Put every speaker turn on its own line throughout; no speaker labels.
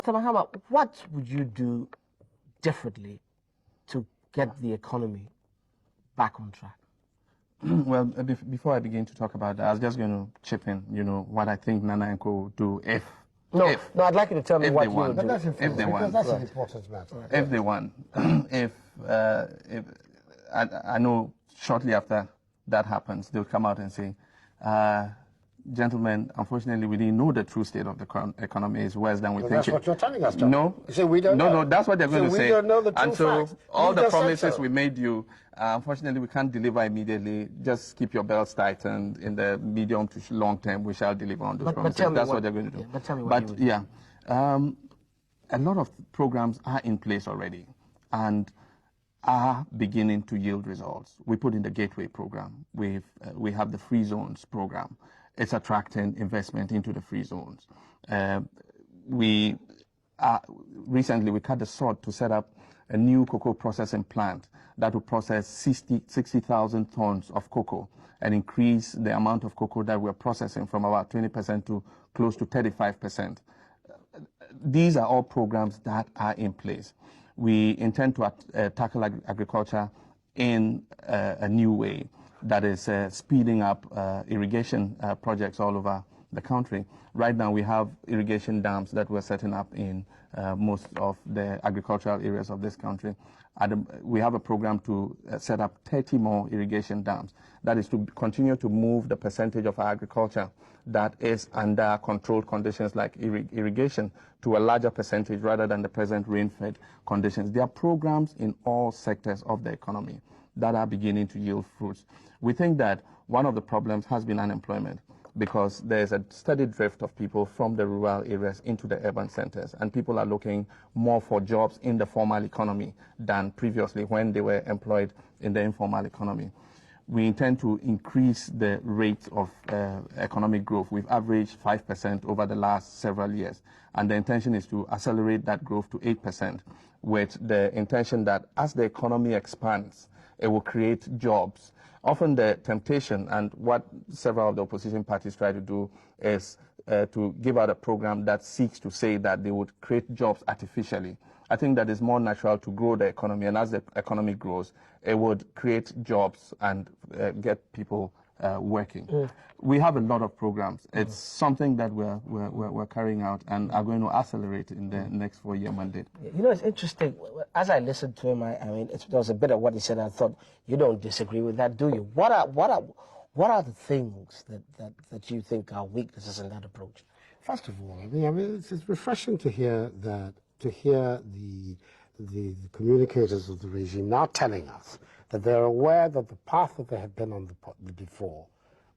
Mr. Mahama, what would you do differently to get the economy back on track?
Well, before I begin to talk about that, I was just going to chip in, what I think Nana and Co would do if.
No, I'd like you to tell me what you would do.
That's important,
if they want.
That's an important matter.
Right. If they want. if I know shortly after that happens, they'll come out and say, gentlemen, unfortunately, we didn't know the true state of the economy is worse than we think.
That's what you're telling us, Tom.
No.
You say we don't know.
No, that's what they're going to say.
We don't know the true
and so
facts.
all the promises we made you, unfortunately, we can't deliver immediately. Just keep your belts tight, and in the medium to long term, we shall deliver on those promises. That's what they're going to do.
Yeah, but tell me what you would do.
A lot of programs are in place already and are beginning to yield results. We put in the Gateway program. We have the Free Zones program. It's attracting investment into the free zones. Recently we cut the sod to set up a new cocoa processing plant that will process 60,000 tons of cocoa and increase the amount of cocoa that we're processing from about 20% to close to 35%. These are all programs that are in place. We intend to tackle agriculture in a new way that is speeding up irrigation projects all over the country. Right now we have irrigation dams that we're setting up in most of the agricultural areas of this country. We have a program to set up 30 more irrigation dams. That is to continue to move the percentage of our agriculture that is under controlled conditions like irrigation to a larger percentage rather than the present rain-fed conditions. There are programs in all sectors of the economy that are beginning to yield fruits. We think that one of the problems has been unemployment, because there's a steady drift of people from the rural areas into the urban centers, and people are looking more for jobs in the formal economy than previously when they were employed in the informal economy. We intend to increase the rate of economic growth. We've averaged 5% over the last several years, and the intention is to accelerate that growth to 8%, with the intention that as the economy expands, it will create jobs. Often the temptation, and what several of the opposition parties try to do, is to give out a program that seeks to say that they would create jobs artificially. I think that is more natural to grow the economy, and as the economy grows, it would create jobs and get people working. We have a lot of programs. It's something that we're carrying out and are going to accelerate in the next 4-year mandate.
You know, it's interesting. As I listened to him, there was a bit of what he said. I thought, you don't disagree with that, do you? What are the things that you think are weaknesses in that approach?
First of all, it's refreshing to hear that. To hear the communicators of the regime now telling us that they're aware that the path that they have been on before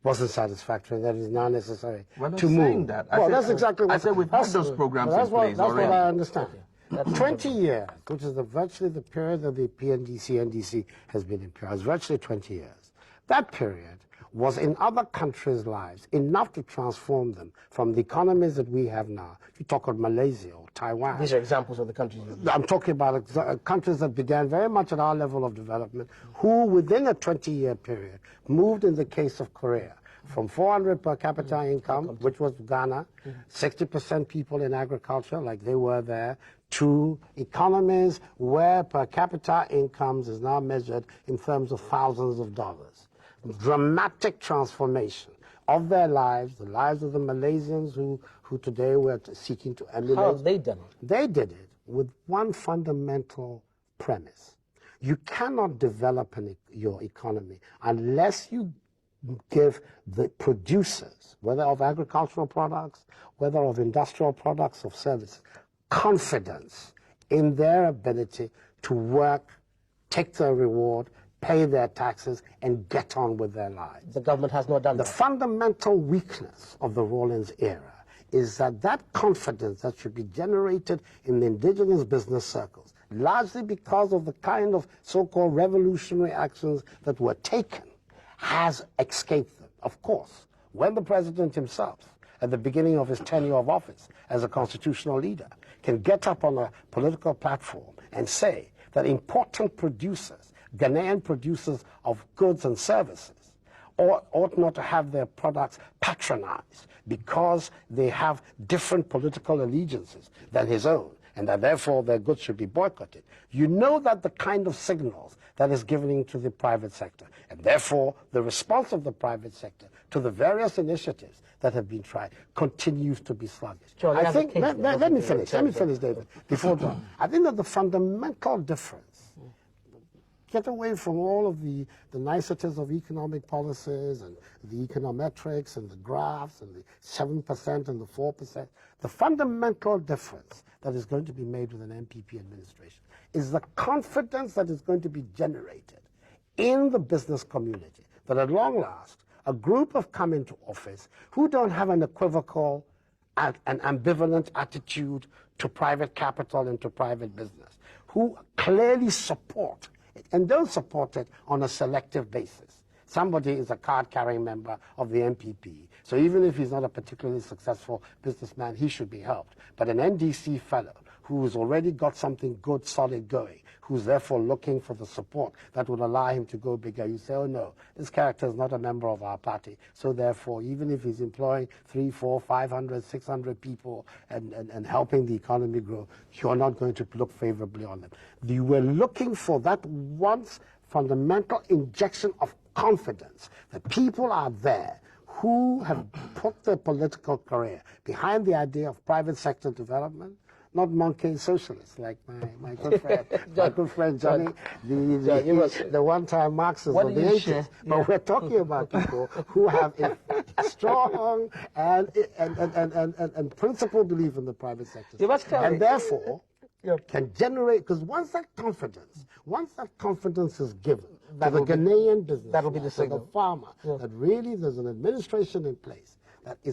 wasn't satisfactory, and that it is now necessary to move.
That.
That's exactly what
I said. We've had those programs in place already.
That's what I understand. Okay. 20 years, which is virtually the period that the PNDC, NDC has been in power, is virtually 20 years. That period was in other countries' lives enough to transform them from the economies that we have now. If you talk of Malaysia or Taiwan.
These are examples of the countries.
I'm talking about countries that began very much at our level of development, who within a 20-year period moved, in the case of Korea, from 400 per capita income, which was Ghana, 60% people in agriculture like they were there, to economies where per capita incomes is now measured in terms of thousands of dollars. Dramatic transformation of their lives, the lives of the Malaysians who today we're seeking to emulate.
How have they done it?
They did it with one fundamental premise. You cannot develop your economy unless you give the producers, whether of agricultural products, whether of industrial products, of services, confidence in their ability to work, take their reward, pay their taxes, and get on with their lives.
The government has not done that.
The fundamental weakness of the Rawlings era is that confidence that should be generated in the indigenous business circles, largely because of the kind of so-called revolutionary actions that were taken, has escaped them. Of course, when the president himself, at the beginning of his tenure of office as a constitutional leader, can get up on a political platform and say that important producers, Ghanaian producers of goods and services, ought not to have their products patronized because they have different political allegiances than his own, and that therefore their goods should be boycotted. You know that the kind of signals that is given to the private sector, and therefore the response of the private sector to the various initiatives that have been tried continues to be sluggish.
John,
I think, let me finish, David, before John. I think that the fundamental difference, get away from all of the niceties of economic policies and the econometrics and the graphs and the 7% and the 4%. The fundamental difference that is going to be made with an MPP administration is the confidence that is going to be generated in the business community that at long last a group have come into office who don't have an equivocal and an ambivalent attitude to private capital and to private business, who clearly support it and don't support it on a selective basis. Somebody is a card-carrying member of the MPP, so even if he's not a particularly successful businessman, he should be helped. But an NDC fellow who's already got something good, solid going, who's therefore looking for the support that would allow him to go bigger, you say, oh no, this character is not a member of our party, so therefore even if he's employing 300, 400, 500, 600 people and helping the economy grow, you're not going to look favorably on them. You were looking for that once fundamental injection of confidence that people are there who have put their political career behind the idea of private sector development, not monkey socialists like my good friend, my good friend Johnny, the one-time Marxists of the 80s. But we're talking about people who have a strong and principled belief in the private sector, and therefore can generate. Because once that confidence is given to the Ghanaian business,
that'll be the signal.
To the farmer, that really there's an administration in place that is